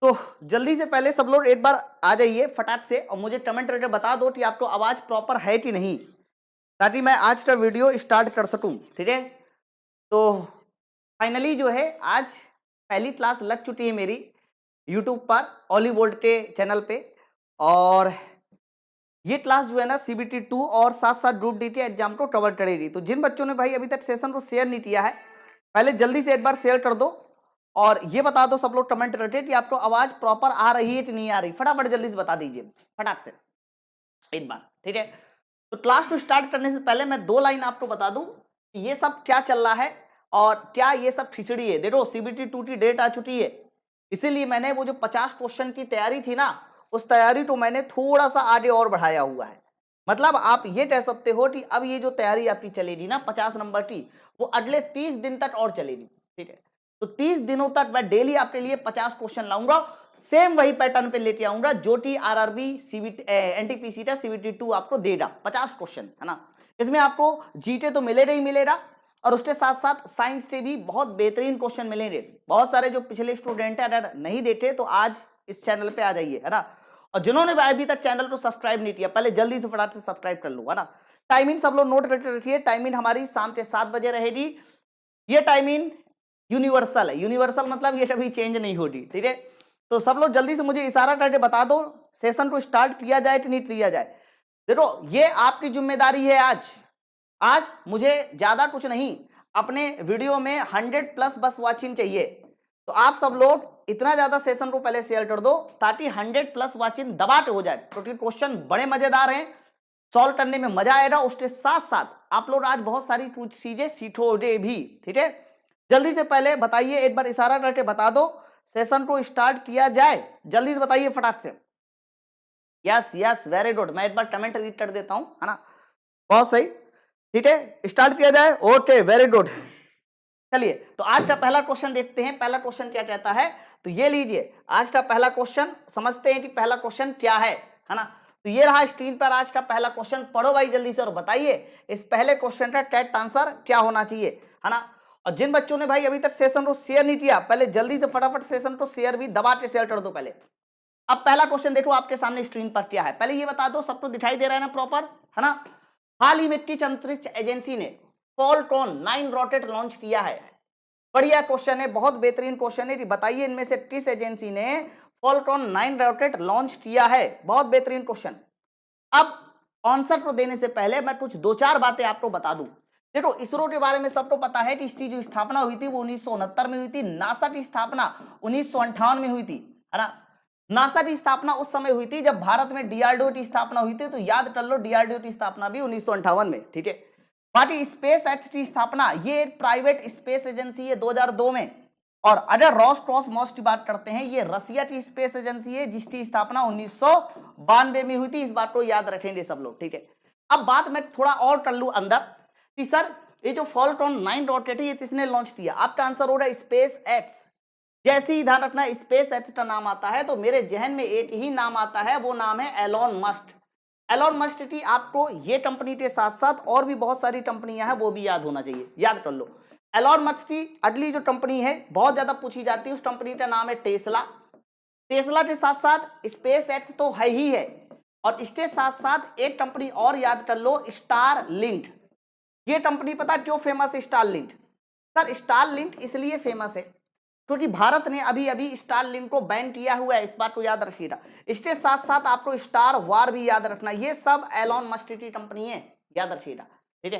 तो जल्दी से पहले सब लोग एक बार आ जाइए फटाक से और मुझे कमेंट करके बता दो कि आपको आवाज प्रॉपर है कि नहीं, ताकि मैं आज का वीडियो स्टार्ट कर सकूं। ठीक है, तो फाइनली जो है आज पहली क्लास लग चुकी है मेरी यूट्यूब पर ऑलीवुड के चैनल पे। और ये क्लास जो है ना CBT 2 और साथ साथ ग्रुप डी के एग्जाम को कवर करेगी। तो जिन बच्चों ने भाई अभी तक सेशन को शेयर नहीं किया है, पहले जल्दी से एक बार शेयर कर दो और ये बता दो सब लोग कमेंट करके कि आपको आवाज प्रॉपर आ रही है कि नहीं आ रही। फटाफट जल्दी से बता दीजिए फटाक से एक बार। ठीक है, तो क्लास को स्टार्ट करने से पहले मैं 2 लाइन आपको बता दूं कि ये सब क्या चल रहा है और क्या ये सब खिचड़ी है। देखो CBT 2 की डेट आ चुकी है, इसीलिए मैंने वो जो 50 क्वेश्चन की तैयारी थी ना, उस तैयारी को मैंने थोड़ा सा आगे और बढ़ाया हुआ है। मतलब आप ये कह सकते हो कि अब ये जो तैयारी आपकी चलेगी ना 50 नंबर की, वो अगले 30 दिन तक और चलेगी। ठीक है, तो 30 दिनों तक मैं डेली आपके लिए 50 क्वेश्चन लाऊंगा, सेम वही पैटर्न पे लेके आऊंगा जो कि RRB CBT NTPC का CBT 2 आपको देगा। 50 क्वेश्चन है ना, इसमें आपको जीके तो मिलेगा ही मिलेगा और उसके साथ साथ साइंस के भी बहुत बेहतरीन क्वेश्चन मिलेंगे। बहुत सारे जो पिछले स्टूडेंट है अगर नहीं देखे तो आज इस चैनल पे आ जाइए, है ना। और जिन्होंने अभी तक चैनल को सब्सक्राइब नहीं किया, पहले जल्दी से फटाफट से सब्सक्राइब कर लो, है ना। टाइमिंग सब लोग नोट करके रखिए, टाइमिंग हमारी शाम के 7 बजे रहेगी। ये टाइमिंग यूनिवर्सल है, यूनिवर्सल मतलब ये कभी चेंज नहीं होगी। ठीक है, तो सब लोग जल्दी से मुझे इशारा करके बता दो सेशन को स्टार्ट किया जाए कि नहीं किया जाए। देखो ये आपकी जिम्मेदारी है। आज मुझे ज्यादा कुछ नहीं, अपने वीडियो में 100+ बस वॉचिंग चाहिए। तो आप सब लोग इतना ज्यादा सेशन को पहले शेयर कर दो ताकि 100+ वॉचिंग दबा के हो जाए, क्योंकि क्वेश्चन बड़े मजेदार हैं, सॉल्व करने में मजा आएगा। उसके साथ साथ आप लोग आज बहुत सारी कुछ चीजें सीखोगे भी। ठीक है, जल्दी से पहले बताइए, एक बार इशारा करके बता दो सेशन को स्टार्ट किया जाए। जल्दी से बताइए फटाक से। Yes yes, very good. मैं एक बार कमेंट रीड कर देता हूं, है ना, बहुत सही। ठीक है, स्टार्ट किया जाए। Okay, very good. चलिए, तो आज का पहला क्वेश्चन देखते हैं। पहला क्वेश्चन क्या कहता है, तो ये लीजिए आज का पहला क्वेश्चन, समझते हैं कि पहला क्वेश्चन क्या है ना। तो ये रहा स्क्रीन पर आज का पहला क्वेश्चन। पढ़ो भाई जल्दी से और बताइए इस पहले क्वेश्चन का करेक्ट आंसर क्या होना चाहिए, है ना। और जिन बच्चों ने भाई अभी तक सेशन को शेयर नहीं किया, पहले जल्दी से फटाफट सेशन को शेयर भी दबा के शेयर कर दो पहले। अब पहला क्वेश्चन देखो आपके सामने स्क्रीन पर क्या है, पहले ये बता दो सबको दिखाई दे रहा है ना प्रॉपर, है ना। हाल ही में किस अंतरिक्ष एजेंसी ने फॉल्कन 9 रॉकेट लॉन्च किया है। बढ़िया क्वेश्चन है, बहुत बेहतरीन क्वेश्चन है। बताइए इनमें से किस एजेंसी ने फॉल्कन 9 रॉकेट लॉन्च किया है। बहुत बेहतरीन क्वेश्चन। अब आंसर को देने से पहले मैं कुछ 2-4 बातें आपको बता दूं। देखो इसरो के बारे में सबको पता है कि इसकी जो स्थापना हुई थी वो 1969 में हुई थी। नासा की स्थापना 1958 में हुई थी, है ना। नासा की स्थापना उस समय हुई थी जब भारत में DRDO की स्थापना हुई थी, तो याद कर लो DRDO की स्थापना भी 1958 में। ठीक है, बाकी स्पेस एक्स की स्थापना, ये एक प्राइवेट स्पेस एजेंसी है 2002 में। और अगर रॉसकॉसमॉस की बात करते हैं, ये रसिया की स्पेस एजेंसी है जिसकी स्थापना 1992 में हुई थी। इस बात को याद रखेंगे सब लोग। ठीक है, अब बात मैं थोड़ा और कर लूं अंदर कि सर ये जो फॉल्कन 9 रॉकेट है ये किसने लॉन्च किया। आपका आंसर हो रहा है स्पेस एक्स। जैसे ही ध्यान रखना स्पेस एक्स का नाम आता है तो मेरे जहन में एक ही नाम आता है, वो नाम है एलोन मस्क। एलोन मस्क की आपको ये कंपनी के साथ साथ और भी बहुत सारी कंपनियां हैं वो भी याद होना चाहिए, याद कर लो। एलोन मस्क की अगली जो कंपनी है बहुत ज्यादा पूछी जाती है, उस कंपनी का नाम है टेस्ला। टेस्ला के साथ साथ स्पेस एक्स तो है ही है, और इसके साथ साथ एक कंपनी और याद कर लो, स्टारलिंक। ये कंपनी पता क्यों फेमस है स्टारलिंक। सर स्टारलिंक इसलिए फेमस है क्योंकि भारत ने अभी अभी स्टारलिंक को बैन किया हुआ है, इस बात को याद रखिएगा। इसके साथ साथ आपको स्टार वार भी याद रखना, ये सब एलोन मस्क की कंपनी है, याद रखिएगा। ठीक है,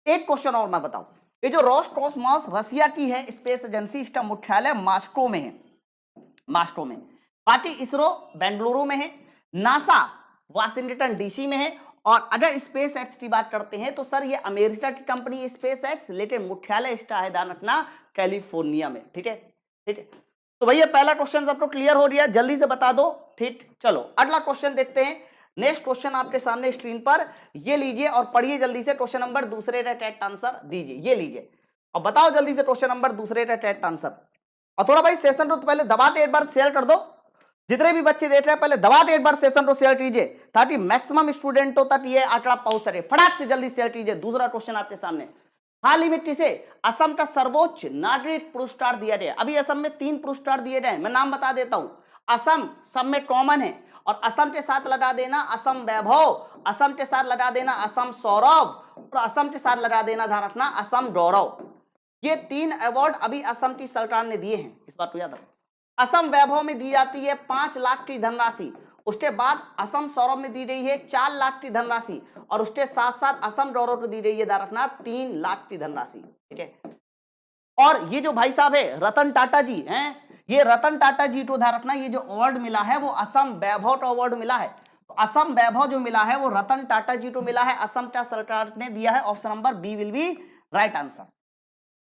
एक क्वेश्चन और मैं बताऊं, ये जो रॉसकॉसमॉस रसिया की है स्पेस एजेंसी, इसका मुख्यालय मॉस्को में है, मॉस्को में। बाकी इसरो बेंगलुरु में है, नासा वाशिंगटन DC में है। और अगर स्पेस एक्स की बात करते हैं तो सर ये अमेरिका की कंपनी है स्पेस एक्स, लेकिन मुख्यालय इसका है, ध्यान रखना, कैलिफोर्निया में। ठीक है, ठीक है, तो भैया पहला क्वेश्चन सबको क्लियर हो गया, जल्दी से बता दो। ठीक, चलो अगला क्वेश्चन देखते हैं। नेक्स्ट क्वेश्चन आपके सामने स्क्रीन पर ये लीजिए और पढ़िए जल्दी से। क्वेश्चन नंबर दूसरे का करेक्ट आंसर दीजिए, ये लीजिए और बताओ जल्दी से क्वेश्चन नंबर दूसरे का करेक्ट आंसर। और थोड़ा भाई सेशन को तो पहले दबा के एक बार शेयर कर दो, जितने भी बच्चे देख रहे हैं पहले दबा के एक बार सेशन को शेयर कीजिए ताकि मैक्सिमम स्टूडेंटों तक ये आंकड़ा पहुंच सके। फटाक से जल्दी शेयर कीजिए। दूसरा क्वेश्चन आपके सामने, हाल ही में किसे असम का सर्वोच्च नागरिक पुरस्कार दिया गया। अभी असम में 3 पुरस्कार दिए गए, मैं नाम बता देता हूं। असम सब में कॉमन है, और असम के साथ लगा देना असम वैभव, असम के साथ लगा देना असम सौरभ, और असम के साथ लगा देना ध्यान रखना असम गौरव। ये 3 अवार्ड अभी असम की सरकार ने दिए हैं, इस बात को याद रखो। असम वैभव में दी जाती है 5 लाख की धनराशि, उसके बाद असम सौरभ में दी गई है 4 लाख की धनराशि, और उसके साथ साथ असम गौरव को दी गई है ध्यान रखना 3 लाख की धनराशि, ठीक है। और ये जो भाई साहब है रतन टाटा जी हैं, ये रतन टाटा जी को ध्यान रखना, ये जो अवार्ड मिला है वो असम वैभव का अवार्ड मिला है। तो असम वैभव जो मिला है वो रतन टाटा जी को मिला है, असम का सरकार ने दिया है। Option number B will be right answer.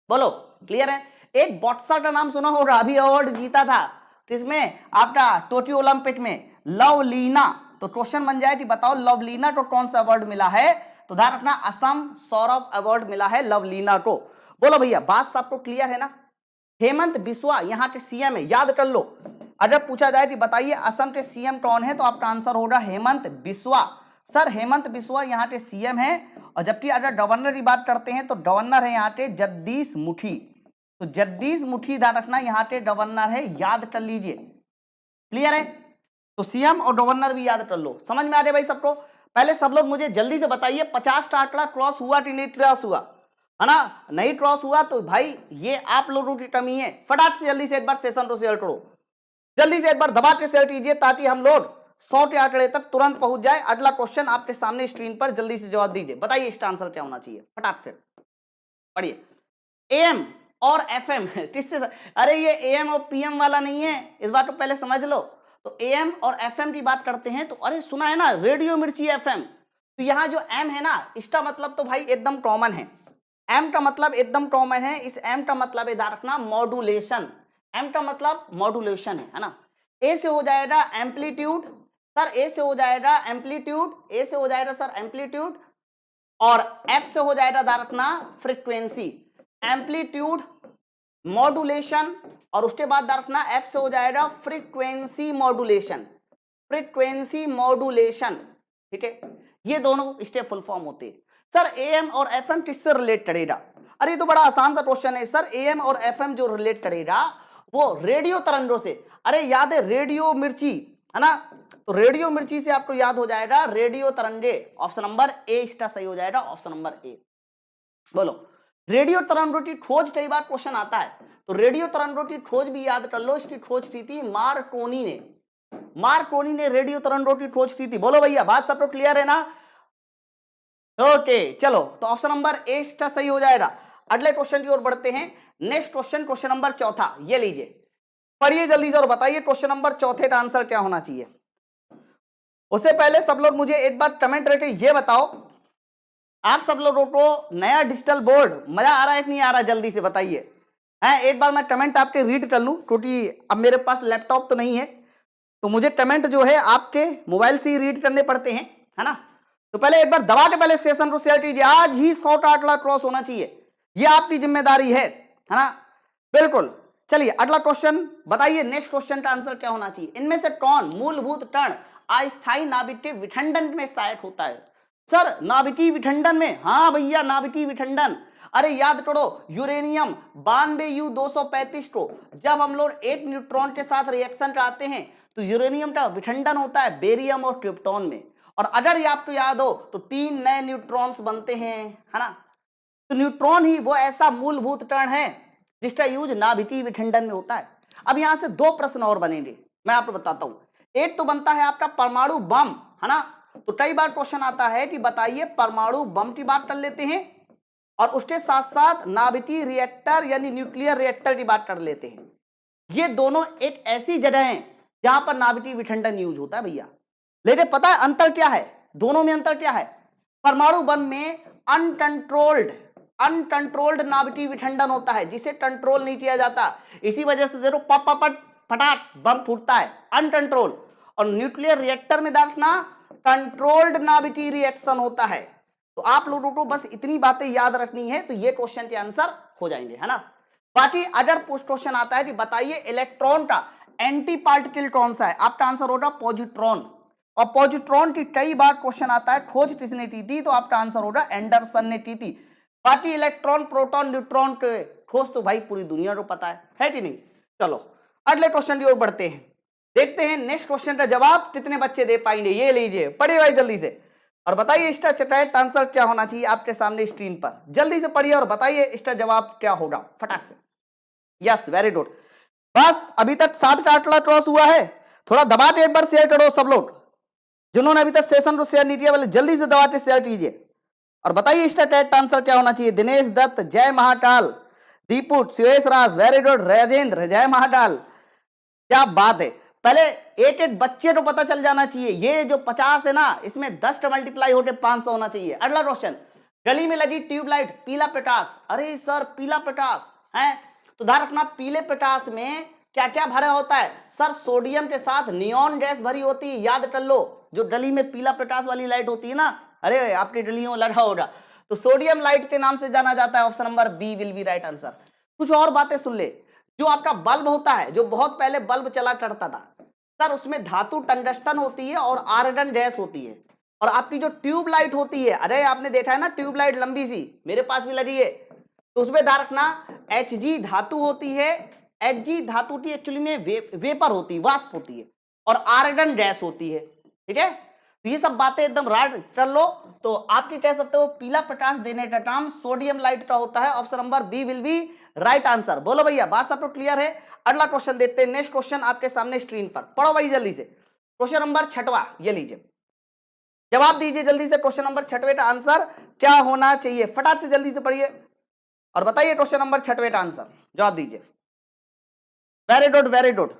बोलो क्लियर है। एक बॉक्सर का नाम सुना होगा, अभी अवार्ड जीता था किसमें, आपका टोक्यो ओलंपिक में, लवलीना। तो क्वेश्चन बन जाए कि बताओ लवलीना को कौन सा अवार्ड मिला है, तो ध्यान रखना असम सौरभ अवार्ड मिला है लवलीना को। बोलो भैया बात सबको क्लियर है ना। हेमंत बिस्वा यहाँ के सीएम है, याद कर लो। अगर पूछा जाए कि बताइए असम के सीएम कौन है, तो आपका आंसर होगा हेमंत बिस्वा। सर हेमंत बिस्वा यहाँ के सीएम है। और जबकि अगर गवर्नर की बात करते हैं तो गवर्नर है यहाँ के जगदीश मुखी। तो जगदीश मुखी ध्यान रखना यहाँ के गवर्नर है, याद कर लीजिए। क्लियर है। तो सीएम और गवर्नर भी याद कर लो। समझ में आ रहा है भाई सबको। पहले सब लोग मुझे जल्दी से बताइए 50 का आंकड़ा क्रॉस हुआ कि नहीं क्रॉस हुआ, है ना। नहीं क्रॉस हुआ तो भाई ये आप लोगों की कमी है। फटाक से जल्दी से एक बार सेशन को शेयर करो, जल्दी से एक बार दबा के शेयर कीजिए, ताकि हम लोग 100 के आंकड़े तक तुरंत पहुंच जाए। अगला क्वेश्चन आपके सामने स्क्रीन पर, जल्दी से जवाब दीजिए। बताइए इसका आंसर क्या होना चाहिए, फटाक से पढ़िए। एएम और एफएम किससे, अरे ये एएम और पीएम वाला नहीं है, इस बात को पहले समझ लो। तो एएम और एफएम की बात करते हैं तो अरे सुना है ना रेडियो मिर्ची एफएम। तो यहाँ जो एम है ना, इसका मतलब तो भाई एकदम कॉमन है। एम का मतलब एकदम कॉमन है। इस एम का मतलब याद रखना मॉड्यूलेशन। एम का मतलब मॉड्यूलेशन है ना। ए से हो जाएगा एम्पलीट्यूड, सर ए से हो जाएगा एम्पलीट्यूड, ए से हो जाएगा सर एम्पलीट्यूड, और एफ से हो जाएगा याद रखना फ्रीक्वेंसी। एम्पलीट्यूड मॉड्यूलेशन, और उसके बाद याद रखना एफ से हो जाएगा फ्रीक्वेंसी मॉड्यूलेशन, फ्रीक्वेंसी मॉड्यूलेशन, ठीक है। ये दोनों इसके फुल फॉर्म होते हैं। सर एएम और एफएम किससे रिलेट करेगा, अरे ये तो बड़ा आसान सा क्वेश्चन है। सर एएम और एफएम जो रिलेट करेगा वो रेडियो तरंगों से। अरे याद है रेडियो मिर्ची, है ना। तो रेडियो मिर्ची से आपको याद हो जाएगा रेडियो तरंगे। ऑप्शन नंबर ए इसका सही हो जाएगा, ऑप्शन नंबर ए। बोलो रेडियो तरंगों की खोज कई बार क्वेश्चन आता है, तो रेडियो तरंगों की खोज भी याद कर लो। इसकी खोज की थी मार्कोनी ने, मार्कोनी ने रेडियो तरंगों की खोज की थी। बोलो भैया बात सबको क्लियर है ना। ओके चलो, तो ऑप्शन नंबर ए इसका सही हो जाएगा। अगले क्वेश्चन की ओर बढ़ते हैं। नेक्स्ट क्वेश्चन, क्वेश्चन नंबर चौथा, ये लीजिए पढ़िए जल्दी से और बताइए क्वेश्चन नंबर चौथे का आंसर क्या होना चाहिए। उससे पहले सब लोग मुझे एक बार कमेंट करके ये बताओ, आप सब लोगों को नया डिजिटल बोर्ड मजा आ रहा है कि नहीं आ रहा, जल्दी से बताइए। है एक बार मैं कमेंट आपके रीड कर लूं, क्योंकि अब मेरे पास लैपटॉप तो नहीं है, तो मुझे कमेंट जो है आपके मोबाइल से ही रीड करने पड़ते हैं, है ना। तो पहले एक बार दबा के पहले सेशन को शेयर कीजिए। आज ही 100 का आंकड़ा क्रॉस होना चाहिए, ये आपकी जिम्मेदारी है ना। बिल्कुल। चलिए अगला क्वेश्चन बताइए, नेक्स्ट क्वेश्चन का आंसर क्या होना चाहिए। इनमें से कौन मूलभूत कण अस्थायी नाभिक के विखंडन में सहायक होता है। सर नाभिकीय विखंडन में, हाँ भैया नाभिकीय विखंडन। अरे याद करो यूरेनियम 92U235 को जब हम लोग एक न्यूट्रॉन के साथ रिएक्शन कराते हैं तो यूरेनियम का विखंडन होता है बेरियम और क्रिप्टॉन में, और अगर ये आपको याद हो तो 3 नए न्यूट्रॉन्स बनते हैं, है ना। तो न्यूट्रॉन ही वो ऐसा मूलभूत कण है जिसका यूज नाभिकीय विखंडन में होता है। अब यहां से 2 प्रश्न और बनेंगे, मैं आपको बताता हूं। एक तो बनता है आपका परमाणु बम, है ना। तो कई बार क्वेश्चन आता है कि बताइए परमाणु बम की बात कर लेते हैं, और उसके साथ साथ नाभिकीय रिएक्टर यानी न्यूक्लियर रिएक्टर की बात कर लेते हैं। ये दोनों एक ऐसी जगह है जहां पर नाभिकीय विखंडन यूज होता है भैया। लेकिन पता है अंतर क्या है, दोनों में अंतर क्या है। परमाणु बम में अनकंट्रोल्ड नाभिकीय विखंडन होता है, जिसे कंट्रोल नहीं किया जाता, इसी वजह से देखो पप पप फटाक बम फूटता है, अनकंट्रोल। और न्यूक्लियर रिएक्टर में देखना कंट्रोल्ड नाभिकीय रिएक्शन होता है। तो आप लोगों को बस इतनी बातें याद रखनी है, तो ये क्वेश्चन के आंसर हो जाएंगे, है ना। बाकी अगर क्वेश्चन आता है कि बताइए इलेक्ट्रॉन का एंटी पार्टिकल कौन सा है, आपका आंसर होगा पॉजिट्रॉन। और पॉजिट्रॉन की कई बार क्वेश्चन आता है खोज किसने की थी, तो आपका आंसर होगा एंडरसन ने की थी। बाकी इलेक्ट्रॉन प्रोटॉन न्यूट्रॉन के खोज तो भाई पूरी दुनिया को पता है कि नहीं। चलो अगले क्वेश्चन की ओर बढ़ते हैं। देखते हैं नेक्स्ट क्वेश्चन का जवाब कितने बच्चे दे पाएंगे। ये लीजिए, पढ़िए भाई जल्दी से और बताइए इसका करेक्ट आंसर क्या होना चाहिए आपके सामने स्क्रीन पर। जल्दी से पढ़िए और बताइए इसका जवाब क्या होगा फटाक से। Yes, very good. बस अभी तक 60 का आंकड़ा क्रॉस हुआ है। थोड़ा दबा के एक बार शेयर करो सब लोग, जिन्होंने अभी तक सेशन को शेयर नहीं किया वाले जल्दी से दबा के शेयर कीजिए और बताइए इसका करेक्ट आंसर क्या होना चाहिए। दिनेश दत्त, जय महाकाल, दीपू, सुरेश राज, वेरी गुड, राजेंद्र, जय महाकाल, क्या बात है। पहले एक एक बच्चे को पता चल जाना चाहिए। ये जो 50 है ना, इसमें 10 का मल्टीप्लाई होकर 500 होना चाहिए। अगला क्वेश्चन, गली में लगी ट्यूबलाइट पीला प्रकाश। अरे सर पीला प्रकाश है तो ध्यान रखना पीले प्रकाश में क्या क्या भरा होता है सर। सोडियम के साथ नियॉन गैस भरी होती है, याद कर लो। जो गली में पीला प्रकाश वाली लाइट होती है ना, अरे आपकी गलियों लगा होगा, तो सोडियम लाइट के नाम से जाना जाता है। Option number B will be right answer. कुछ और बातें सुन ले। जो आपका बल्ब होता है, जो बहुत पहले बल्ब चला करता था सर, उसमें धातु टंगस्टन होती है और आर्गन गैस होती है। और आपकी जो ट्यूब लाइट होती है, अरे आपने देखा है ना ट्यूब लाइट लंबी सी, मेरे पास भी लगी है, तो उसमें ध्यान रखना Hg धातु होती है। Hg धातु की एक्चुअली में वेपर होती है, वाष्प होती है, और आर्गन गैस होती है। ठीक है, तो ये सब बातें एकदम राइट कर लो। तो आपकी कह सकते हो पीला प्रकाश देने का काम सोडियम लाइट का होता है। Option number B will be right answer. बोलो भैया, बात सब तो क्लियर है। अगला क्वेश्चन देखते हैं। नेक्स्ट क्वेश्चन आपके सामने स्क्रीन पर, पढ़ो भाई जल्दी से। क्वेश्चन नंबर 6वां, ये लीजिए, जवाब दीजिए जल्दी से। क्वेश्चन नंबर 6वें का आंसर क्या होना चाहिए, फटाक से जल्दी से पढ़िए और बताइए क्वेश्चन नंबर 6वें का आंसर। जवाब दीजिए। Very good, very good.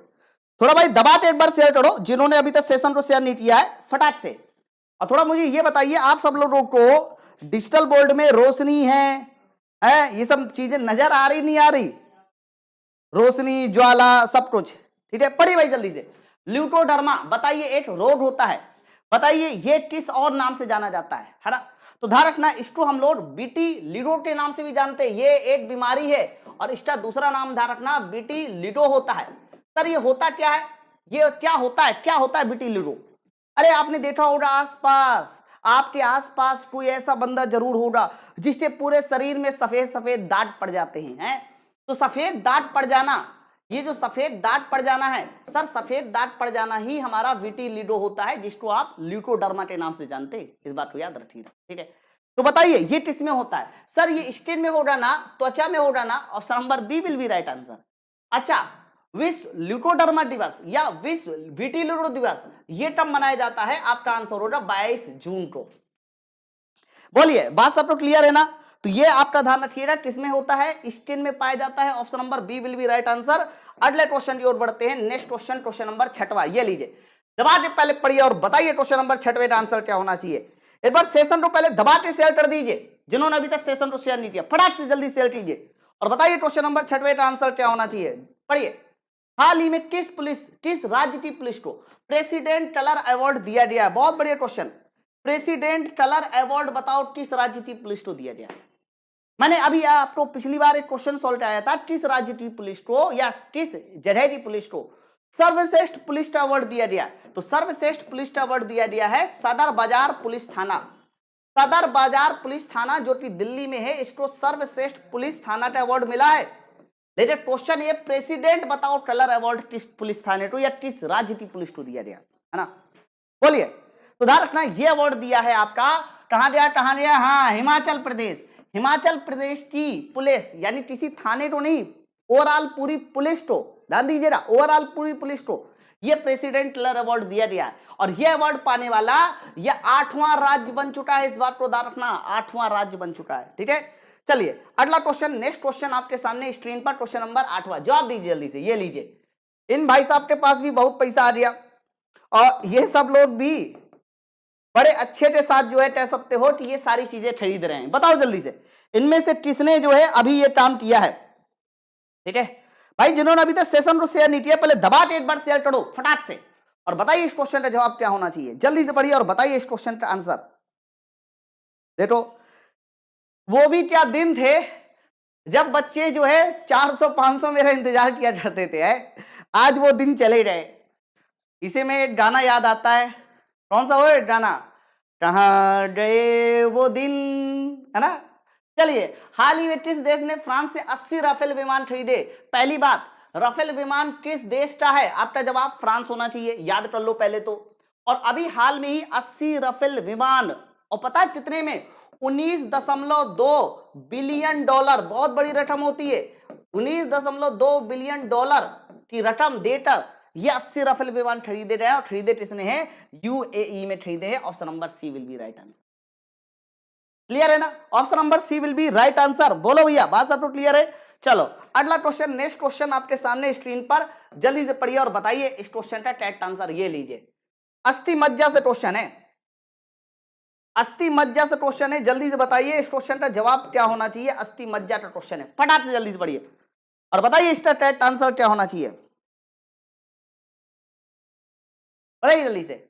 थोड़ा भाई दबा के एक बार शेयर करो, जिन्होंने अभी तक सेशन को शेयर नहीं किया है फटाक से। और थोड़ा मुझे ये बताइए, आप सब लोगों को डिजिटल बोर्ड में रोशनी है ये सब चीजें नजर आ रही नहीं आ रही? रोशनी, ज्वाला, सब कुछ ठीक है। पढ़िए भाई जल्दी से। ल्यूकोडर्मा बताइए एक रोग होता है, बताइए ये किस और नाम से जाना जाता है ना। तो ध्यान रखना इसको हम लोग बीटी लिडो के नाम से भी जानते हैं। ये एक बीमारी है और इसका दूसरा नाम ध्यान रखना बीटी लिडो होता है। सर ये होता क्या है, ये क्या होता है, क्या होता है बीटी लिडो? अरे आपने देखा होगा आसपास, आपके आसपास कोई ऐसा बंदा जरूर होगा जिसके पूरे शरीर में सफेद सफेद दाग पड़ जाते हैं। तो सफेद दाग पड़ जाना, ये जो सफेद दाग पड़ जाना है सर, सफेद दाग पड़ जाना ही हमारा विटिलिगो होता है, जिसको आप ल्यूकोडर्मा के नाम से जानते हैं। इस बात को याद रखिएगा, ठीक है। तो बताइए ये किस में होता है सर? ये स्किन में होगा ना, त्वचा में होगा ना। Option number B will be right answer. अच्छा, विश्व ल्यूकोडर्मा दिवस या विश्व विटिलिगो दिवस ये कब मनाया जाता है? आपका आंसर होगा 22 जून को। बोलिए, बात सब तो क्लियर है ना? तो ये आपका ध्यान रखिएगा, किसमें होता है? स्किन में पाया जाता है। Option number B will be right answer. अगले क्वेश्चन की ओर बढ़ते हैं। नेक्स्ट क्वेश्चन, क्वेश्चन नंबर 6वां, ये लीजिए, दबा के पहले पढ़िए और बताइए क्वेश्चन नंबर 6वें का आंसर क्या होना चाहिए। एक बार सेशन को पहले दबा के शेयर कर दीजिए, जिन्होंने अभी तक सेशन को शेयर नहीं किया फटाक से जल्दी शेयर कीजिए और बताइए क्वेश्चन नंबर 6वें का आंसर क्या होना चाहिए। पढ़िए। हाल ही में किस राज्य की पुलिस को प्रेसिडेंट कलर अवार्ड दिया गया? बहुत बढ़िया क्वेश्चन। प्रेसिडेंट कलर अवार्ड बताओ किस राज्य की पुलिस को दिया गया? मैंने अभी आपको पिछली बार एक क्वेश्चन सॉल्व कराया था, किस राज्य की पुलिस को या किस जगह की पुलिस को सर्वश्रेष्ठ पुलिस का अवार्ड दिया गया? तो सर्वश्रेष्ठ पुलिस का अवार्ड दिया गया है सदर बाजार पुलिस थाना। सदर बाजार पुलिस थाना जो कि दिल्ली में है, इसको सर्वश्रेष्ठ पुलिस थाना का अवार्ड मिला है। लेकिन क्वेश्चन ये, प्रेसिडेंट बताओ कलर अवार्ड किस पुलिस थाने को या किस राज्य की पुलिस को दिया गया, है ना? बोलिए। तो ध्यान रखना ये अवार्ड दिया है आपका, कहां गया? हाँ, हिमाचल प्रदेश। हिमाचल प्रदेश की पुलिस, यानी किसी थाने को नहीं, ओवरऑल पूरी पुलिस को, ध्यान दीजिएगा, ओवरऑल पूरी पुलिस को ये प्रेसिडेंट कलर अवार्ड दिया गया है। और ये अवार्ड पाने वाला ये 8वां राज्य बन चुका है। इस बात को ध्यान रखना, 8वां राज्य बन चुका है, ठीक है। चलिए अगला क्वेश्चन, नेक्स्ट क्वेश्चन आपके सामने स्क्रीन पर, क्वेश्चन नंबर 8वां, जवाब दीजिए जल्दी से। ये लीजिए, इन भाई साहब के पास भी बहुत पैसा आ गया और ये सब लोग भी बड़े अच्छे के साथ जो है कह सकते हो कि ये सारी चीजें खरीद रहे हैं। बताओ जल्दी से, इनमें से किसने जो है अभी ये काम किया है? ठीक है भाई, जिन्होंने अभी तक सेशन को शेयर नहीं किया, पहले दबा के एक बार शेयर करो फटाक से और बताइए इस क्वेश्चन का जवाब क्या होना चाहिए। जल्दी से पढ़िए और बताइए इस क्वेश्चन का आंसर। देखो, वो भी क्या दिन थे जब बच्चे जो है 400-500 मेरा इंतजार किया करते थे। आज वो दिन चले गए। इसे में एक गाना याद आता है, कौन सा वो गाना, कहां गए वो दिन, है ना? चलिए, हाल ही में किस देश ने फ्रांस से 80 राफेल विमान खरीदे? पहली बात, राफेल विमान किस देश का है? आपका जवाब फ्रांस होना चाहिए, याद कर लो पहले तो। और अभी हाल में ही 80 राफेल विमान, और पता है कितने में? 19.2 बिलियन डॉलर, बहुत बड़ी रकम होती है। 19.2 बिलियन डॉलर की रकम देकर ये 80 राफेल विमान खरीदे गए, और खरीदे किसने हैं? यूएई में खरीदे हैं। Option number C will be right answer. Clear है ना? Option number C will be right answer. बोलो भैया, बात सब तो क्लियर है। चलो अगला क्वेश्चन, नेक्स्ट क्वेश्चन आपके सामने स्क्रीन पर, जल्दी से पढ़िए और बताइए इस क्वेश्चन का करेक्ट आंसर। ये लीजिए, अस्थि मज्जा से क्वेश्चन है, अस्थि मज्जा से क्वेश्चन है। जल्दी से बताइए इस क्वेश्चन का जवाब क्या होना चाहिए। अस्थि मज्जा का क्वेश्चन है, फटाक से जल्दी से पढ़िए और बताइए इसका करेक्ट आंसर क्या होना चाहिए। बताइए जल्दी से।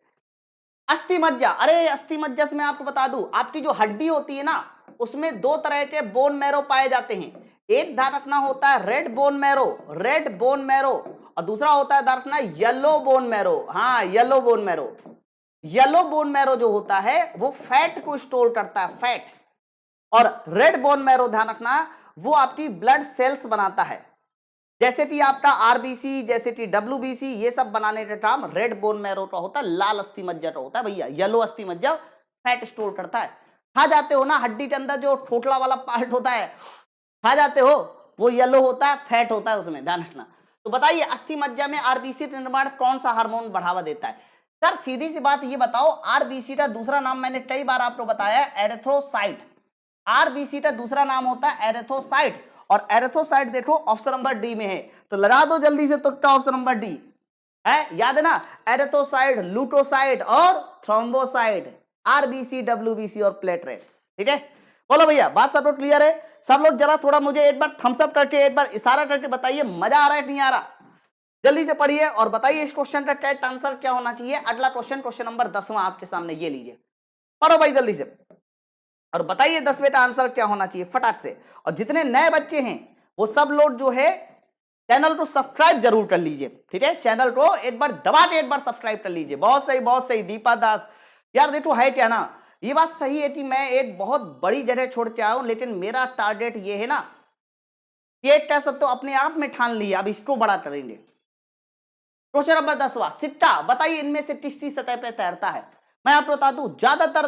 अस्थि मज्जा, अरे अस्थि मज्जा से मैं आपको बता दूं, आपकी जो हड्डी होती है ना, उसमें दो तरह के बोन मैरो पाए जाते हैं। एक ध्यान रखना होता है red bone marrow, red bone marrow, और दूसरा होता है ध्यान रखना येलो बोन मैरो। हाँ, yellow bone marrow. Yellow bone marrow जो होता है वो फैट को स्टोर करता है, फैट। और रेड बोन मैरो ध्यान रखना वो आपकी ब्लड सेल्स बनाता है, जैसे कि आपका आरबीसी, जैसे कि डब्ल्यूबीसी, ये सब बनाने का काम रेड बोन मैरो का होता है। लाल अस्थि मज्जा का होता है भैया, येलो अस्थि मज्जा फैट स्टोर करता है। खा जाते हो ना, हड्डी के अंदर जो ठोकला वाला पार्ट होता है, खा जाते हो, वो येलो होता है, फैट होता है उसमें, ध्यान रखना। तो बताइए अस्थि मज्जा में आरबीसी निर्माण कौन सा हार्मोन बढ़ावा देता है? सर सीधी सी बात ये बताओ, आरबीसी का दूसरा नाम मैंने कई बार आपको बताया है, एरिथ्रोसाइट। आरबीसी का दूसरा नाम होता है एरिथ्रोसाइट, और एरिथ्रोसाइट देखो ऑप्शन नंबर डी में है, तो लगा दो जल्दी से तुक्का, ऑप्शन नंबर डी है, याद है ना? एरिथ्रोसाइट, लूटोसाइट और थ्रोम्बोसाइट, आरबीसी, डब्ल्यूबीसी और प्लेटलेट्स। ठीक है, बोलो भैया, बात सब लोग क्लियर है? सब लोग जरा थोड़ा मुझे एक बार थम्स अप करके, एक बार इशारा करके बताइए मजा आ रहा है नहीं आ रहा। जल्दी से पढ़िए और बताइए इस क्वेश्चन का करेक्ट आंसर क्या होना चाहिए। अगला क्वेश्चन, क्वेश्चन नंबर 10वां आपके सामने, ये लीजिए, पढ़ो भाई जल्दी से और बताइए 10वें का आंसर क्या होना चाहिए फटाक से। और जितने नए बच्चे हैं वो सब लोग जो है चैनल को सब्सक्राइब जरूर कर लीजिए। ठीक है, चैनल को एक बार दबा के एक बार सब्सक्राइब कर लीजिए। बहुत सही, बहुत सही दीपा दास। यार देखो है क्या ना, ये बात सही है कि मैं एक बहुत बड़ी जगह छोड़ के आया हूं, लेकिन मेरा टारगेट ये है ना, ये कह सकते हो अपने आप में ठान लिया, अब इसको बड़ा करेंगे। क्वेश्चन नंबर 10वां, सिक्का, बताइए इनमें से किसकी सतह पे तैरता है? मैं आपको बता दूं, ज्यादातर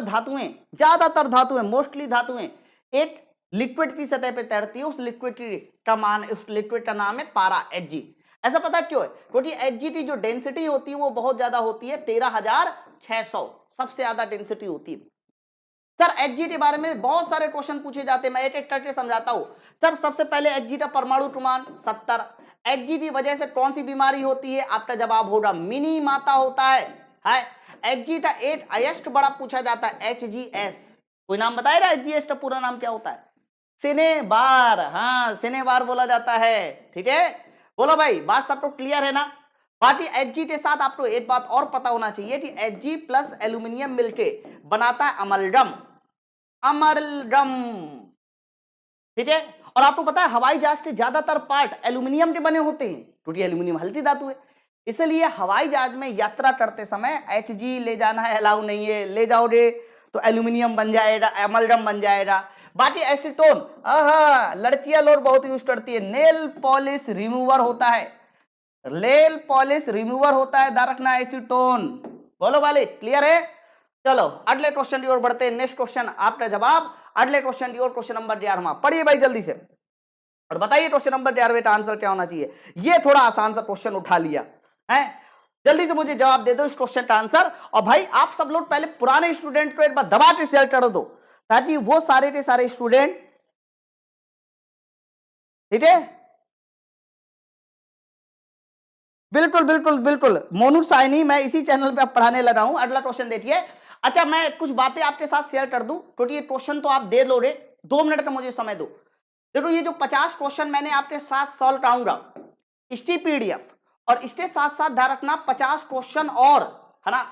धातुएं मोस्टली धातुएं एक लिक्विड की सतह पे तैरती है। उस लिक्विड का नाम है पारा, Hg। ऐसा पता क्यों है? क्योंकि Hg की जो डेंसिटी होती है वो बहुत ज्यादा होती है, 13,600 सबसे ज्यादा डेंसिटी होती है। सर Hg के बारे में बहुत सारे क्वेश्चन पूछे जाते हैं, मैं एक एक करके समझाता हूं। सर सबसे पहले Hg का परमाणु क्रमांक 70। Hg की वजह से कौन सी बीमारी होती है? आपका जवाब होगा मिनी माता होता है। Hg का एक हाईएस्ट बड़ा पूछा जाता है, HGS। कोई नाम बताएगा HGS का पूरा नाम क्या होता है? सिनेबार, हाँ सिनेबार बोला जाता है। ठीक है, बोलो भाई, बात सबको क्लियर है ना? बाकी Hg के साथ आपको एक बात और पता होना चाहिए कि Hg प्लस एल्यूमिनियम मिलके बनाता है अमलडम, अमलडम। ठीक है, और आपको पता है हवाई जहाज के ज्यादातर पार्ट एल्यूमिनियम के बने होते हैं, क्योंकि एल्यूमिनियम हल्की धातु है। इसलिए हवाई जहाज में यात्रा करते समय Hg ले जाना है अलाउ नहीं है, ले जाओगे तो एल्यूमिनियम बन जाएगा, एमल्डम बन जाएगा। बाकी एसीटोन, लड़कियां लोग बहुत यूज करती है, नेल पॉलिश रिमूवर होता है, नेल पॉलिश रिमूवर होता है, ध्यान रखना एसीटोन। बोलो वाले, क्लियर है? चलो अगले क्वेश्चन की ओर बढ़ते हैं। नेक्स्ट क्वेश्चन आपका जवाब अगले क्वेश्चन की ओर, क्वेश्चन नंबर 11वां, पढ़िए भाई जल्दी से और बताइए क्वेश्चन नंबर 11वें का आंसर क्या होना चाहिए। ये थोड़ा आसान सा क्वेश्चन उठा लिया है, जल्दी से मुझे जवाब दे दो इस क्वेश्चन का आंसर। और भाई आप सब लोग पहले पुराने स्टूडेंट को एक बार दबा के शेयर कर दो, ताकि वो सारे के सारे स्टूडेंट, ठीक है, बिल्कुल बिल्कुल बिल्कुल मोनू साइनी, मैं इसी चैनल पे अब पढ़ाने लगा हूं। अगला क्वेश्चन देखिए। अच्छा मैं कुछ बातें आपके साथ शेयर कर दूं, क्योंकि ये क्वेश्चन तो आप दे लो रे, 2 मिनट का मुझे समय दो। देखो ये जो 50 क्वेश्चन मैंने आपके साथ सॉल्व कराऊंगा इसकी पीडीएफ, और इसके साथ साथ ध्यान रखना 50 क्वेश्चन और, है ना,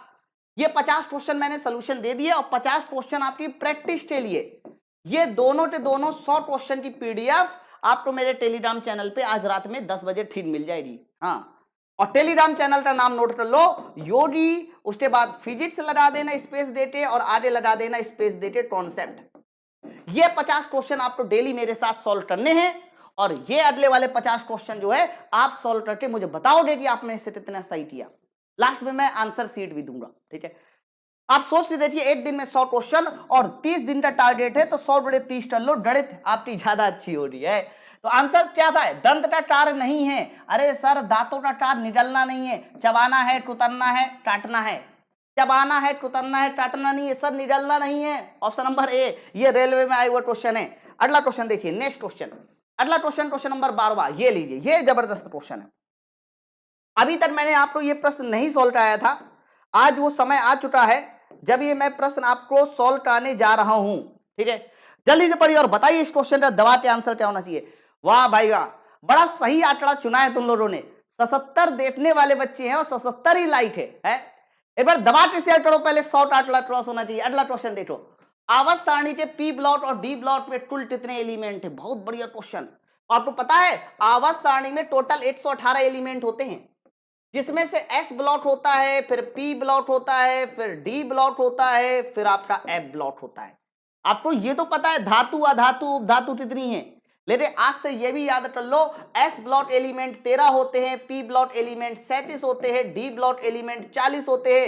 ये 50 क्वेश्चन मैंने सोल्यूशन दे दिए और 50 क्वेश्चन आपकी प्रैक्टिस के लिए। ये दोनों के दोनों 100 क्वेश्चन की पीडीएफ आपको मेरे टेलीग्राम चैनल पे आज रात में 10 बजे ठीक मिल जाएगी। हाँ, और टेलीग्राम चैनल का नाम नोट कर लो, योगी, उसके बाद फिजिक्स लगा देना स्पेस देते, और आगे लगा देना स्पेस देते कॉन्सेप्ट। ये 50 क्वेश्चन आपको डेली मेरे साथ सॉल्व करने हैं, और ये अगले वाले 50 क्वेश्चन जो है आप सॉल्व करके मुझे बताओगे कि आपने इसे कितना सही किया। लास्ट में मैं आंसर शीट भी दूंगा, ठीक है। आप सोच के देखिए, एक दिन में 100 क्वेश्चन और 30 दिन का टारगेट है, तो 100 बड़े 30 कर लो, गणित आपकी ज्यादा अच्छी हो रही है। तो आंसर क्या था? दंत का टार नहीं है। अरे सर, दांतों का टार निगलना नहीं है, चबाना है, कुतरना है, काटना है। चबाना है, कुतरना है, काटना नहीं है सर, निगलना नहीं है। ऑप्शन नंबर ए, ये रेलवे में आया हुआ क्वेश्चन है। अगला क्वेश्चन देखिए, नेक्स्ट क्वेश्चन, अगला क्वेश्चन, क्वेश्चन नंबर 12, ये लीजिए, ये जबरदस्त क्वेश्चन है। अभी तक मैंने आपको ये प्रश्न नहीं सॉल्व कराया था, आज वो समय आ चुका है जब ये मैं प्रश्न आपको सॉल्व कराने जा रहा हूं, ठीक है। जल्दी से पढ़िए और बताइए इस क्वेश्चन का दवा के आंसर क्या होना चाहिए। वाह भाई वाह, बड़ा सही आंकड़ा चुना है तुम लोगों ने। 77 देखने वाले बच्चे हैं और 77 ही लाइक है? एक बार दबा के शेयर करो, पहले 100 आंकड़ा क्रॉस होना चाहिए। अगला क्वेश्चन देखो, आवर्त सारणी के पी ब्लॉक और डी ब्लॉक में कुल कितने एलिमेंट है? बहुत बढ़िया क्वेश्चन। आपको पता है आवर्त सारणी में टोटल 118 एलिमेंट होते हैं, जिसमें से एस ब्लॉक होता है, फिर पी ब्लॉक होता है, फिर डी ब्लॉक होता है, फिर आपका एफ ब्लॉक होता है। आपको ये तो पता है धातु अधातु उपधातु कितनी है, लेकिन आज से ये भी याद कर लो, एस ब्लॉक एलिमेंट 13 होते हैं, पी ब्लॉक एलिमेंट 37 होते हैं, डी ब्लॉक एलिमेंट 40 होते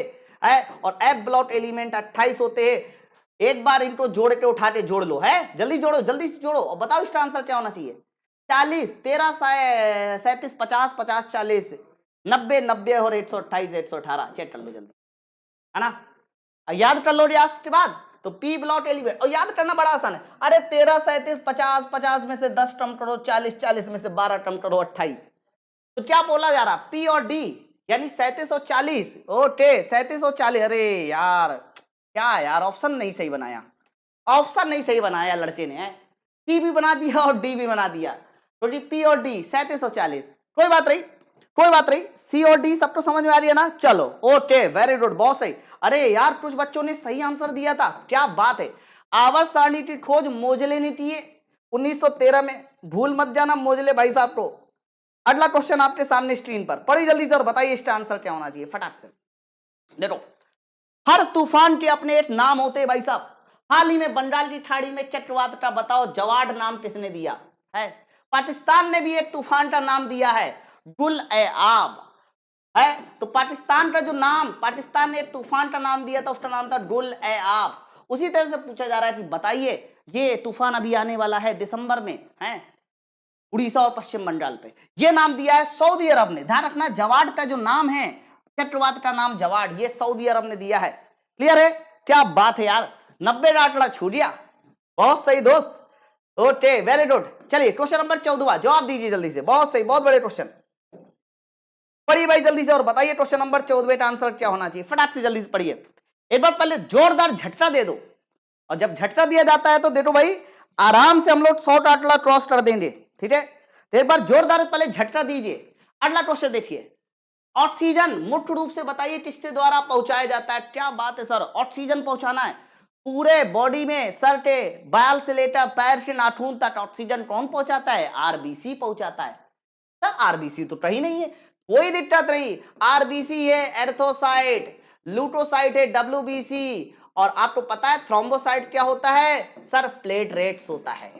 हैं, और एफ ब्लॉक एलिमेंट 28 होते हैं। एक बार इनको जोड़ के उठा के जोड़ लो, है जल्दी जोड़ो, जल्दी से जोड़ो और बताओ इसका आंसर क्या होना चाहिए। 40, 13, 37, 50, 50, 40, 90, 90 और 128, 118, चेक कर लो जल्दी, है ना। याद कर लो रियाज के बाद, तो पी ब्लॉक एलिमेंट, और याद करना बड़ा आसान है। अरे 13, 37, 50, 50 में से 10 टर्म करो, 40, 40 में से 12 टर्म करो, 28। तो क्या बोला जा रहा, पी और डी यानी 37 और 40, ओके 37 और 40। अरे यार क्या यार, ऑप्शन नहीं सही बनाया, ऑप्शन नहीं सही बनाया लड़के ने, सी भी बना दिया और डी भी बना दिया। तो पी और डी 37 और 40, कोई बात नहीं, कोई बात नहीं, सी और डी सबको समझ में आ रही है ना। चलो ओके, वेरी गुड, बहुत सही। अरे यार कुछ बच्चों ने सही आंसर दिया था, क्या बात है। आवर्त सारणी की खोज मोजले ने की 1913 में, भूल मत जाना मोजले भाई साहब को। अगला क्वेश्चन आपके सामने स्क्रीन पर, पढ़िए जल्दी से और बताइए इसका आंसर क्या होना चाहिए फटाक से। देखो, हर तूफान के अपने एक नाम होते हैं भाई साहब। हाल ही में बंगाल की खाड़ी में चक्रवात का बताओ जवाड नाम किसने दिया है? पाकिस्तान ने भी एक तूफान का नाम दिया है, गुल ए आब है। तो पाकिस्तान का जो नाम, पाकिस्तान ने एक तूफान का नाम दिया था, उसका नाम था गुल ए आब। उसी तरह से पूछा जा रहा है कि बताइए, ये तूफान अभी आने वाला है दिसंबर में, है उड़ीसा और पश्चिम बंगाल पे, ये नाम दिया है सऊदी अरब ने। ध्यान रखना, जवाड का जो नाम है, चक्रवात का नाम जवाड, ये सऊदी अरब ने दिया है। क्लियर है? क्या बात है यार, 90 का आंकड़ा छू दिया, बहुत सही दोस्त, ओके वेरी गुड। चलिए क्वेश्चन नंबर 14, जवाब दीजिए जल्दी से, बहुत सही, बहुत बड़े क्वेश्चन। पढ़िए भाई जल्दी से और बताइए क्वेश्चन नंबर 14 का आंसर क्या होना चाहिए, फटाक से जल्दी से पढ़िए। एक बार पहले जोरदार झटका दे दो, और जब झटका दिया जाता है तो देखो भाई आराम से हम लोग 100 का आंकड़ा क्रॉस कर देंगे, ठीक है। तो एक बार जोरदार पहले झटका दीजिए। अगला क्वेश्चन देखिए, ऑक्सीजन मुख्य रूप से बताइए किसके द्वारा पहुंचाया जाता है? क्या बात है सर, ऑक्सीजन पहुंचाना है पूरे बॉडी में, सर के बाल से लेकर पैर से नाखून तक ऑक्सीजन कौन पहुंचाता है? आरबीसी पहुंचाता है। सर आरबीसी तो कहीं नहीं है, कोई दिक्कत नहीं, आरबीसी है एर्थोसाइट, लूटोसाइट है डब्ल्यूबीसी, और आपको पता है थ्रोम्बोसाइट क्या होता है? सर प्लेटलेट्स होता है।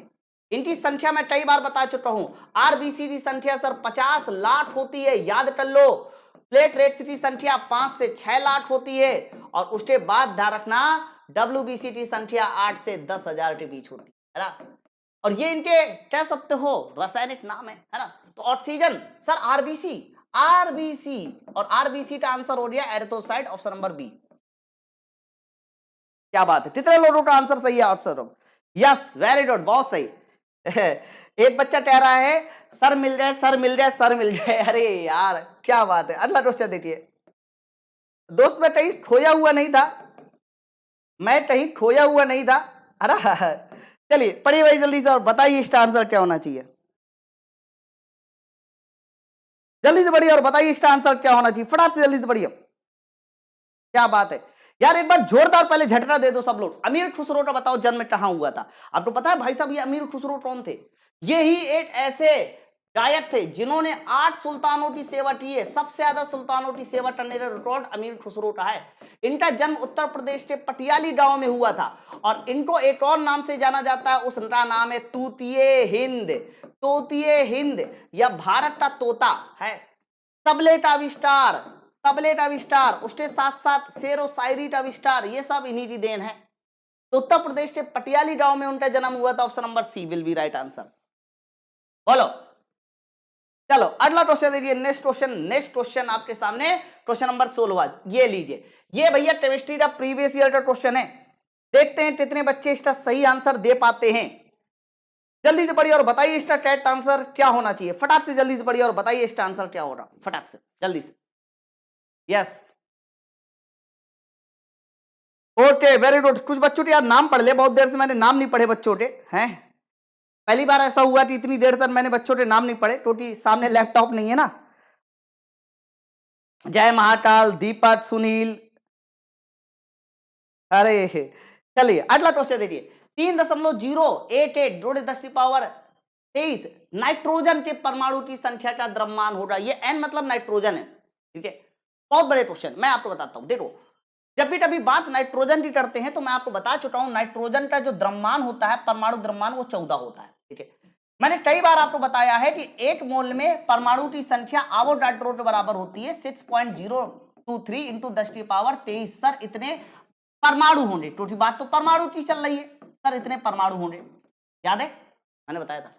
इनकी संख्या मैं कई बार बता चुका हूं, आरबीसी की संख्या सर 50 लाख होती है, याद कर लो। प्लेटलेट्स की संख्या 5 से 6 लाख होती है, और उसके बाद ध्यान रखना डब्ल्यूबीसी की संख्या 8 से 10,000 के बीच होती है ना। और ये इनके कह सकते हो रासायनिक नाम है ना। तो ऑक्सीजन सर आरबीसी, आरबीसी, और आरबीसी का आंसर हो गया एर्थोसाइट, ऑप्शन नंबर बी। क्या बात है, कितने लोगों का आंसर सही है ऑप्शन? यस वेरी गुड, बहुत सही। एक बच्चा कह रहा है सर मिल जाए, सर मिल जाए, सर मिल जाए। अरे यार क्या बात है। अगला क्वेश्चन देखिए दोस्त, मैं कहीं खोया हुआ नहीं था, मैं कहीं खोया हुआ नहीं था। अरे चलिए पढ़िए भाई जल्दी से और बताइए इसका आंसर क्या होना चाहिए। जल्दी से पढ़िए और बताइए इसका आंसर क्या होना चाहिए, फटाक से जल्दी से पढ़िए। क्या बात है यार, एक बार जोरदार पहले झटका दे दो सब लोग। अमीर खुसरो का बताओ जन्म कहां हुआ था? आपको पता है भाई साहब ये अमीर खुसरो कौन थे? ये ही एक ऐसे गायक थे जिन्होंने 8 सुल्तानों की सेवा की है। सबसे ज्यादा सुल्तानों की सेवा करने का रिकॉर्ड अमीर खुसरो का है। इनका जन्म उत्तर प्रदेश के पटियाली गांव में हुआ था, और इनको एक और नाम से जाना जाता है, उसका नाम है तूतिए हिंद। तोतिए हिंद या भारत का तोता है, तबलेट आविष्कार, तबलेट आविष्कार, उसके साथ साथ शेर व शायरी का आविष्कार, ये सब इन्हीं की देन है। तो उत्तर प्रदेश के पटियाली गांव में उनका जन्म हुआ था। Option number C will be right answer. बोलो, चलो अगला क्वेश्चन देखिए। नेक्स्ट क्वेश्चन आपके सामने क्वेश्चन नंबर 16 ये लीजिए। ये भैया केमिस्ट्री का प्रीवियस ईयर का क्वेश्चन है। देखते हैं कितने बच्चे इसका सही आंसर दे पाते हैं। जल्दी से पढ़िए और बताइए इसका करेक्ट आंसर क्या होना चाहिए। फटाक से जल्दी से पढ़िए और बताइए इसका आंसर क्या होगा, फटाक से जल्दी से। Yes, okay, very good. कुछ बच्चों के यार नाम पढ़ ले, बहुत देर से मैंने नाम नहीं पढ़े बच्चों के, हैं पहली बार ऐसा हुआ कि इतनी देर तक मैंने बच्चों के नाम नहीं पढ़े, क्योंकि सामने लैपटॉप नहीं है ना। जय महाकाल, दीपक, सुनील, अरे चलिए अगला क्वेश्चन देखिए। 3.088 जोड़े 10⁻23 नाइट्रोजन के परमाणु की संख्या का द्रव्यमान होगा। ये n मतलब नाइट्रोजन है, ठीक है। बहुत बड़े क्वेश्चन, मैं आपको बताता हूं। देखो, जब भी कभी बात नाइट्रोजन की करते हैं तो मैं आपको बता चुका हूं, नाइट्रोजन का जो द्रव्यमान होता है, परमाणु द्रव्यमान, वो 14 होता है, ठीक है। मैंने कई बार आपको बताया है कि एक मोल में परमाणु की संख्या आवोगाड्रो के बराबर होती है 6.023 इंटू 10⁻23। सर इतने परमाणु होंगे, टोटी बात तो परमाणु की चल रही है, सर इतने परमाणु होंगे, याद है मैंने बताया था।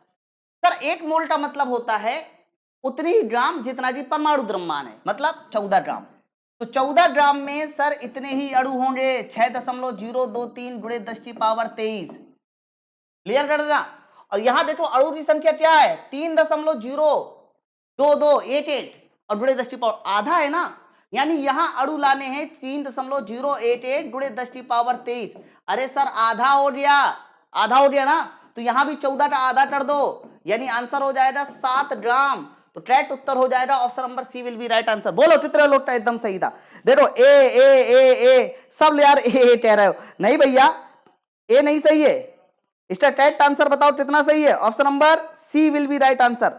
सर एक मोल का मतलब होता है उतनी ही ग्राम जितना कि परमाणु द्रव्यमान है, मतलब 14 ग्राम। तो 14 ग्राम में सर इतने ही अणु होंगे, 6.023 गुणे 10⁻23। क्लियर कर देना। और यहां देखो अणु की संख्या क्या है, 3.02288 और गुणे 10⁻, आधा है ना, यानी यहां अणु लाने हैं 3.088 गुणे 10⁻23। अरे सर आधा हो गया, आधा हो गया ना, तो यहां भी 14 का आधा कर दो, यानी आंसर हो जाएगा 7 ग्राम। तो करेक्ट उत्तर हो जाएगा option number C will be right answer. बोलो कितने लोग का एकदम सही था। देखो ए सब यार ए कह रहे हो, नहीं भैया ए नहीं सही है। इसका करेक्ट आंसर बताओ कितना सही है। Option number C will be right answer.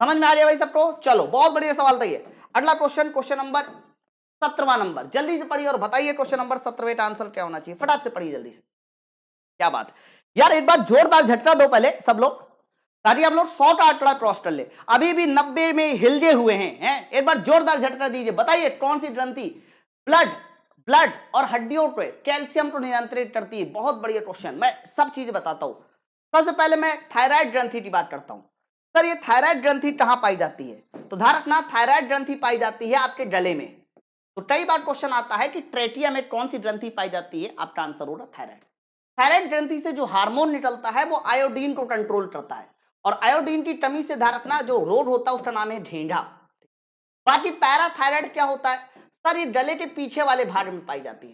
समझ में आ रहा है भाई सबको। चलो बहुत बढ़िया सवाल था ये। अगला क्वेश्चन, क्वेश्चन नंबर 17वां नंबर, जल्दी से पढ़िए और बताइए क्वेश्चन नंबर 17 का आंसर क्या होना चाहिए। फटाक से पढ़िए जल्दी से। क्या बात है यार, एक बार जोरदार झटका दो पहले सब लोग, ताकि आप लोग 100 का आंकड़ा क्रॉस कर ले। अभी भी 90 में हिलगे हुए हैं, एक बार जोरदार झटका दीजिए। बताइए कौन सी ग्रंथि ब्लड और हड्डियों पे कैल्शियम को नियंत्रित करती है। बहुत बढ़िया क्वेश्चन, मैं सब चीजें बताता हूं। सबसे पहले मैं थायराइड ग्रंथि की बात करता हूं। सर ये थायराइड ग्रंथि कहां पाई जाती है, तो ध्यान रखना थायराइड ग्रंथि पाई जाती है आपके गले में। तो कई बार क्वेश्चन आता है कि ट्रेटिया में कौन सी ग्रंथि पाई जाती है, आपका आंसर होगा थायराइड। थायराइड ग्रंथि से जो हार्मोन निकलता है वो आयोडीन को कंट्रोल करता है, और आयोडीन की कमी से ध्यान रखना जो रोग होता है उसका नाम है ढेंढा। बाकी पैराथायराइड क्या होता है, सर ये गले के पीछे वाले भाग में पाई जाती है।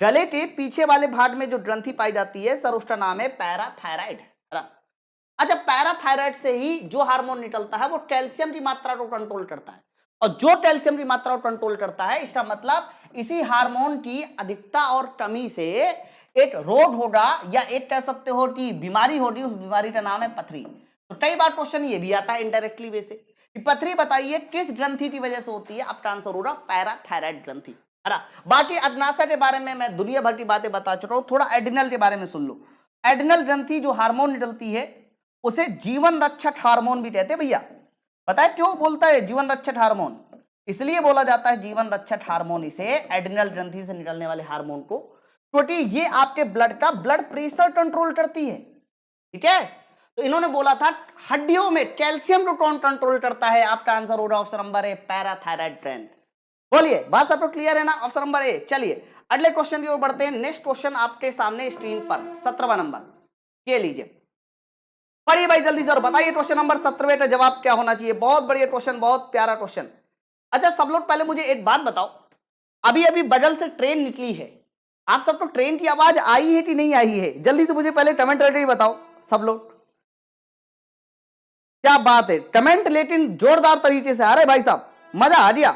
गले के पीछे वाले भाग में जो ग्रंथि पाई जाती है सर उसका नाम है पैराथायराइड। अच्छा, पैराथायराइड से ही जो हार्मोन निकलता है वो कैल्शियम की मात्रा को कंट्रोल करता है, और जो कैल्शियम की मात्रा को कंट्रोल करता है इसका मतलब इसी हार्मोन की अधिकता और कमी से एक रोग होगा, या एक कह सकते हो कि बीमारी होगी, उस बीमारी का नाम है पथरी। तो कई बार क्वेश्चन ये भी आता है इनडायरेक्टली वे से कि पथरी बताइए किस ग्रंथि की वजह से होती है, आपका आंसर होगा पैराथायराइड ग्रंथि। बाकी अग्नाशय के बारे में मैं दुनिया भर की बातें बता चुका हूं, थोड़ा एड्रिनल के बारे में सुन लो। एड्रिनल ग्रंथि जो हार्मोन निकलती है उसे जीवन रक्षक हार्मोन भी कहते हैं भैया। पता है क्यों बोलता है जीवन रक्षक हार्मोन, इसलिए बोला जाता है जीवन रक्षक हार्मोन इसे, एड्रिनल ग्रंथि से निकलने वाले हार्मोन को, क्योंकि ये आपके ब्लड का ब्लड प्रेशर कंट्रोल करती है, ठीक है। तो इन्होंने बोला था हड्डियों में कैल्शियम को कौन कंट्रोल करता है, आपका आंसर होगा option number A parathyroid gland. बोलिए बात सब तो क्लियर है ना, ऑप्शन नंबर ए। चलिए अगले क्वेश्चन की ओर बढ़ते हैं। नेक्स्ट क्वेश्चन आपके सामने स्क्रीन पर 17वां नंबर, ये लीजिए पढ़िए भाई जल्दी से और बताइए क्वेश्चन नंबर 17 का जवाब क्या होना चाहिए। बहुत बढ़िया क्वेश्चन, बहुत प्यारा क्वेश्चन। अच्छा सब लोग पहले मुझे एक बात बताओ, अभी अभी बगल से ट्रेन निकली है, आप सबको ट्रेन की आवाज आई है कि नहीं आई है, जल्दी से मुझे पहले कमेंट करके बताओ सब लोग। क्या बात है, कमेंट लेकिन जोरदार तरीके से आ रहे भाई साहब, मजा आ गया।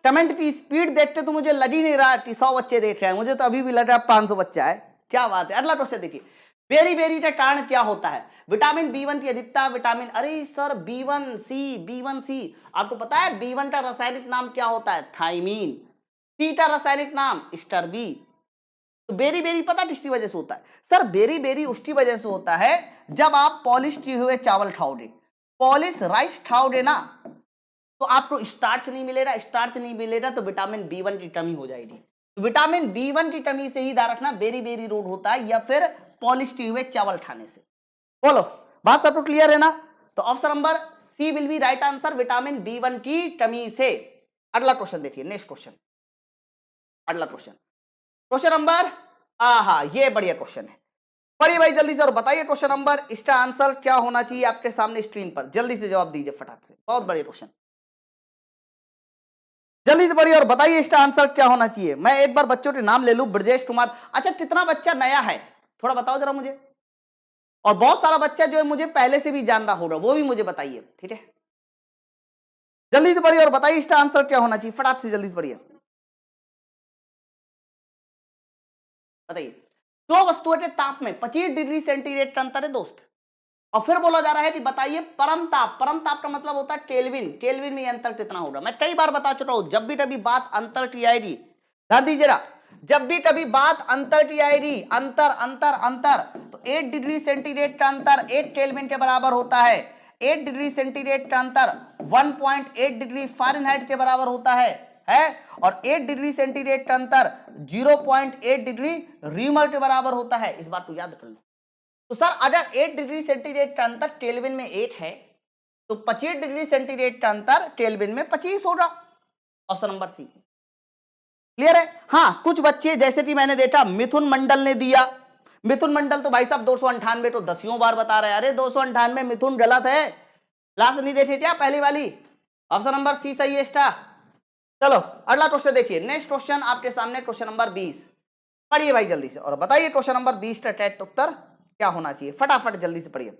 कमेंट की स्पीड देखते तो मुझे लग ही नहीं रहा कि 100 बच्चे देख रहे हैं, मुझे तो अभी भी लग रहा है 500 बच्चा है। क्या बात है। अगला क्वेश्चन देखिए, बेरी बेरी का कारण क्या होता है। विटामिन B1 की अधिकता, विटामिन, अरे सर B1C, आपको पता है B1 का रासायनिक नाम क्या होता है, थाइमीन। C का रासायनिक नाम स्टर्बी। तो बेरी बेरी पता किसकी वजह से होता है, सर बेरी बेरी उसकी वजह से होता है जब आप पॉलिश किए हुए चावल खाओगे। पॉलिश ठाउड है ना, तो आपको स्टार्च नहीं मिलेगा, स्टार्च नहीं मिलेगा तो विटामिन B1 की कमी हो जाएगी। तो विटामिन B1 की कमी से ही ध्यान रखना बेरी बेरी रोग होता है, या फिर पॉलिश किए हुए चावल खाने से। बोलो बात सबको क्लियर है ना? तो option number C will be right answer, vitamin B1 की कमी से। अगला क्वेश्चन देखिए, नेक्स्ट क्वेश्चन, अगला क्वेश्चन, क्वेश्चन नंबर, आहा ये बढ़िया क्वेश्चन है, पढ़िए भाई जल्दी से और बताइए क्वेश्चन नंबर, इसका आंसर क्या होना चाहिए आपके सामने स्क्रीन पर, जल्दी से जवाब दीजिए फटाक से, बहुत बढ़िया क्वेश्चन, जल्दी से पढ़िए और बताइए इसका आंसर क्या होना चाहिए। मैं एक बार बच्चों के नाम ले लूं, ब्रजेश कुमार, अच्छा कितना बच्चा नया है थोड़ा बताओ जरा मुझे, और बहुत सारा बच्चा जो है मुझे पहले से भी जान रहा होगा वो भी मुझे बताइए, ठीक है? जल्दी से पढ़िए और बताइए इसका आंसर क्या होना चाहिए, फटाक से जल्दी से पढ़िए, बताइए। दो वस्तुओं के ताप में 25 डिग्री सेंटीग्रेड का अंतर है दोस्त, और फिर बोला जा रहा है कि बताइए परम ताप, परम ताप का मतलब होता है केल्विन, केल्विन में अंतर कितना होगा। मैं कई बार बता चुका हूं, जब भी कभी बात अंतर की आएगी, ध्यान दीजिएगा, जब भी कभी बात अंतर की आएगी, अंतर अंतर अंतर, तो 8 डिग्री सेंटीग्रेड का अंतर 8 केल्विन के बराबर होता है, 8 डिग्री सेंटीग्रेड का अंतर 1.8 डिग्री फ़ारेनहाइट के बराबर होता है, और 8 डिग्री सेंटीग्रेड का अंतर 0.8 डिग्री रीमर के बराबर होता है, इस बात को याद कर लो। तो सर अगर 8 डिग्री सेंटीग्रेड का अंतर केल्विन में 8 है, तो 25 डिग्री सेंटीग्रेड का अंतर केल्विन में 25 होगा, ऑप्शन नंबर सी। क्लियर है? हाँ, कुछ बच्चे जैसे कि मैंने देखा मिथुन मंडल ने दिया, मिथुन मंडल तो भाई साहब 298 तो 10 बार बता रहे हैं, अरे 298 मिथुन गलत है, क्लास नहीं देखे क्या पहली वाली, ऑप्शन नंबर सी सही है इसका। चलो अगला क्वेश्चन देखिए, नेक्स्ट क्वेश्चन आपके सामने, क्वेश्चन नंबर 20, पढ़िए भाई जल्दी से और बताइए क्वेश्चन नंबर 20 का करेक्ट उत्तर क्या होना चाहिए, फटाफट जल्दी से पढ़िए।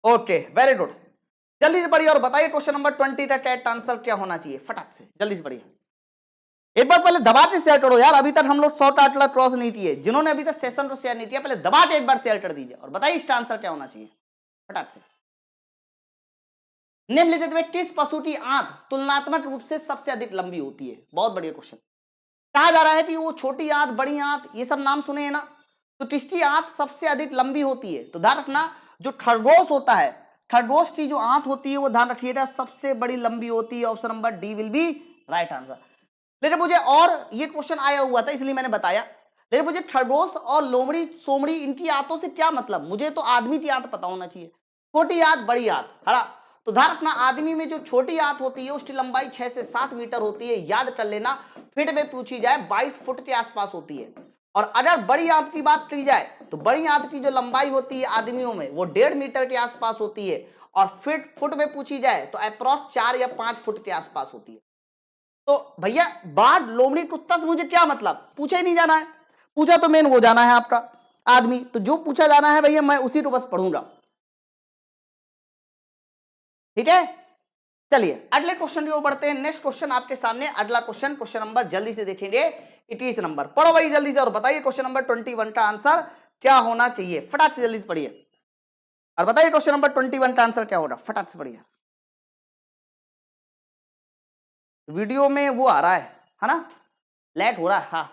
ओके वेरी गुड, जल्दी से पढ़िए और बताइए क्वेश्चन नंबर 20 का करेक्ट आंसर क्या होना चाहिए, फटाक से जल्दी से पढ़िए। एक बार पहले दबा के शेयर करो यार, अभी तक हम लोग 100 टाटला क्रॉस नहीं किए, जिन्होंने अभी तक सेशन को शेयर नहीं किया पहले दबा के एक बार शेयर कर दीजिए और बताइए इसका आंसर क्या होना चाहिए, फटाक से। निम्नलिखित में किस पशु की आंत तुलनात्मक रूप से सबसे अधिक लंबी होती है, बहुत बढ़िया क्वेश्चन। कहा जा रहा है कि वो छोटी आंत, बड़ी आंत, ये सब नाम सुने हैं ना, तो किसकी आंत सबसे अधिक लंबी होती है, तो ध्यान रखना जो खरगोश होता है, खरगोश की जो आंत होती है वो ध्यान रखिएगा सबसे बड़ी लंबी होती है, option number D will be right answer. लेकिन मुझे और ये क्वेश्चन आया हुआ था इसलिए मैंने बताया, लेकिन मुझे खरगोश और लोमड़ी सोमड़ी इनकी आंतों से क्या मतलब, मुझे तो आदमी की आंत पता होना चाहिए, छोटी आंत बड़ी आंत, हरा, तो ध्यान रखना आदमी में जो छोटी आंत होती है उसकी लंबाई 6 से 7 मीटर होती है, याद कर लेना, फीट में पूछी जाए 22 फुट के आसपास होती है। और अगर बड़ी आंत की बात की जाए तो बड़ी आंत की जो लंबाई होती है आदमियों में वो 1.5 मीटर के आसपास होती है, और फुट में पूछी जाए तो अप्रॉक्स 4 या 5 फुट के आसपास होती है। तो भैया बाढ़ लोमड़ी कुत्ता से मुझे क्या मतलब, पूछा ही नहीं जाना है, पूछा तो मेन वो जाना है आपका आदमी, तो जो पूछा जाना है भैया मैं उसी को बस पढ़ूंगा, ठीक है? चलिए अगले क्वेश्चन की ओर बढ़ते हैं, नेक्स्ट क्वेश्चन आपके सामने, अगला क्वेश्चन, क्वेश्चन नंबर जल्दी से देखेंगे 21 नंबर, पढ़ो भाई जल्दी से और बताइए क्वेश्चन नंबर 21 का आंसर क्या होना चाहिए, फटाक से जल्दी से पढ़िए और बताइए क्वेश्चन नंबर 21 का आंसर क्या होगा, फटाक से पढ़िए। वीडियो में वो आ रहा है ना, लैग हो रहा है, हाँ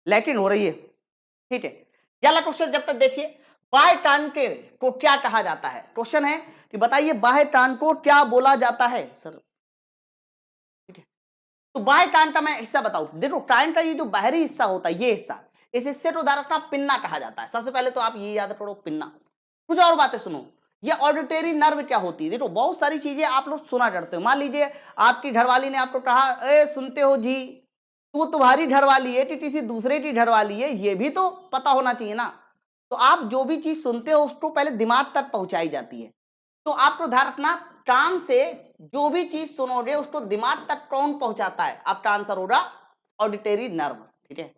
लैकिन हो रही है, ठीक है। अगला क्वेश्चन जब तक देखिए, बाह्य कान के को क्या कहा जाता है, क्वेश्चन है कि बताइए बाह्य कान को क्या बोला जाता है सर, ठीक है। तो बाह्य कान का मैं हिस्सा बताऊं, देखो कान का ये जो बाहरी हिस्सा होता है ये हिस्सा, इस हिस्से को उदाहरण पिन्ना कहा जाता है, सबसे पहले तो आप ये याद करो पिन्ना। कुछ और बातें सुनो, ये ऑडिटरी नर्व क्या होती है, देखो बहुत सारी चीजें आप लोग सुना करते हो, मान लीजिए आपकी घरवाली ने आपको कहा ए सुनते हो जी, तो तुम्हारी घरवाली है कि किसी दूसरे की घरवाली है, ये भी तो पता होना चाहिए ना। तो आप जो भी चीज सुनते हो उसको पहले दिमाग तक पहुंचाई जाती है, तो आपको ध्यान रखना कान से जो भी चीज सुनोगे उसको दिमाग तक कौन पहुंचाता है, आपका आंसर होगा ऑडिटरी नर्व, ठीक है।